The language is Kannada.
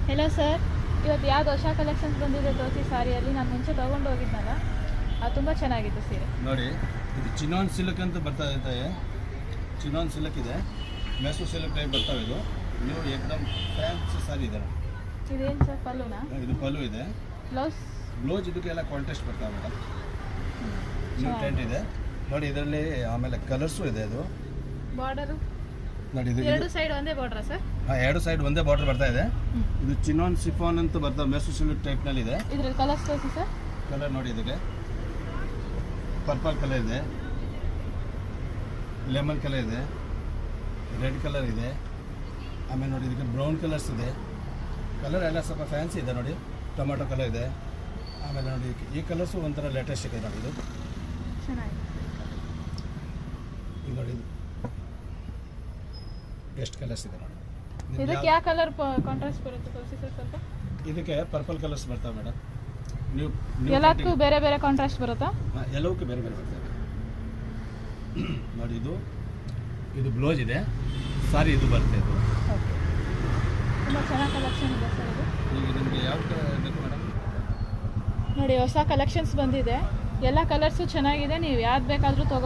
ಹೆಲೋ ಸರ್, ಇವತ್ತು ಯಾವ್ದು ಹೊಸ ಕಲೆಕ್ಷನ್ಸ್ ಬಂದಿದೆ ತೋರಿಸಿ ಸಾರಿಯಲ್ಲಿ. ನಾನು ಮುಂಚೆ ತೊಗೊಂಡು ಹೋಗಿದ್ನಲ್ಲ, ಅದು ತುಂಬ ಚೆನ್ನಾಗಿತ್ತು ಸೀರೆ. ನೋಡಿ, ಇದು ಚಿನಾನ್ ಸಿಲ್ಕ್ ಅಂತ ಬರ್ತಾ ಇದೆ. ಚಿನಾನ್ ಸಿಲ್ಕ್ ಇದೆ, ಮೆಸೂರ್ ಸಿಲ್ಕ್ ಟೈಪ್ ಬರ್ತಾವೆ. ಇದು ನೀವು ಏಕದಮ್ ಫ್ಯಾನ್ಸಿ ಸಾರಿ ಇದೆ. ಇದೇನು ಸರ್, ಪಲ್ಲುನಾ? ಇದು ಪಲ್ಲು ಇದೆ. ಬ್ಲೌಸ್ ಇದಕ್ಕೆಲ್ಲ ಕಾಂಟ್ರಾಸ್ಟ್ ಬರ್ತಾವೆ ಮೇಡಮ್. ನ್ಯೂ ಟ್ರೆಂಡ್ ಇದೆ ನೋಡಿ. ಇದರಲ್ಲಿ ಆಮೇಲೆ ಕಲರ್ಸು ಇದೆ. ಇದು ಬಾರ್ಡರು ನೋಡಿ, ಇದು ಎರಡು ಸೈಡ್ ಒಂದೇ ಬಾರ್ಡ್ರಾ ಸರ್? ಹಾಂ, ಎರಡು ಸೈಡ್ ಒಂದೇ ಬಾರ್ಡರ್ ಬರ್ತಾ ಇದೆ. ಇದು ಚಿನಾನ್ ಸಿಫಾನ್ ಅಂತ ಬರ್ತಾವೆ, ಮೆಸೂರ್ ಸಿಲ್ಕ್ ಟೈಪ್ನಲ್ಲಿ ಇದೆ. ಇದ್ರಲ್ಲಿ ಕಲರ್ಸ್ ತೋರಿಸಿ ಸರ್. ಕಲರ್ ನೋಡಿ, ಇದಕ್ಕೆ ಪರ್ಪಲ್ ಕಲರ್ ಇದೆ, ಲೆಮನ್ ಕಲರ್ ಇದೆ, ರೆಡ್ ಕಲರ್ ಇದೆ. ಆಮೇಲೆ ನೋಡಿ, ಇದಕ್ಕೆ ಬ್ರೌನ್ ಕಲರ್ಸ್ ಇದೆ. ಕಲರ್ ಎಲ್ಲ ಸ್ವಲ್ಪ ಫ್ಯಾನ್ಸಿ ಇದೆ ನೋಡಿ. ಟೊಮೆಟೊ ಕಲರ್ ಇದೆ. ಆಮೇಲೆ ನೋಡಿ, ಈ ಕಲರ್ಸು ಒಂಥರ ಲೇಟೆಸ್ಟ್ ಇದೆ ನೋಡಿ. ಇದು ಚೆನ್ನಾಗಿದೆ. ಇದು ನೋಡಿ, ಎಷ್ಟು ಕಲರ್ಸ್ ಇದೆ ನೋಡಿ. ಇದಕ್ಕೆ ಯಾವ ಕಲರ್ ಕಾಂಟ್ರಾಸ್ಟ್ ಬರುತ್ತೆ ತೋರಿಸಿ ಸರ್ ಸ್ವಲ್ಪ. ಇದಕ್ಕೆ ಪರ್ಪಲ್ ಕಲರ್ಸ್ ಬರ್ತಾವೆ ಮೇಡಮ್. ನೀವು ಎಲ್ಲದಕ್ಕೂ ಬೇರೆ ಬೇರೆ ಕಾಂಟ್ರಾಸ್ಟ್ ಬರುತ್ತಾ? ಎಲ್ಲವಕ್ಕೂ ಬೇರೆ ಬೇರೆ ಬರ್ತದೆ ನೋಡಿ. ಇದು ಬ್ಲೌಸ್ ಇದೆ, ಸಾರಿ ಇದು ಬರುತ್ತೆ. ಇದು ತುಂಬ ಚೆನ್ನಾಗಿ ಕಲೆಕ್ಷನ್ ಇದೆ ಸರ್. ಇದು ಈಗ ನಿಮಗೆ ಯಾವ ಬೇಕು ಮೇಡಮ್? ನೋಡಿ, ಹೊಸ ಕಲೆಕ್ಷನ್ಸ್ ಬಂದಿದೆ. ಎಲ್ಲ ಕಲರ್ಸು ಚೆನ್ನಾಗಿದೆ. ನೀವು ಯಾವ್ದು ಬೇಕಾದರೂ ತಗೋ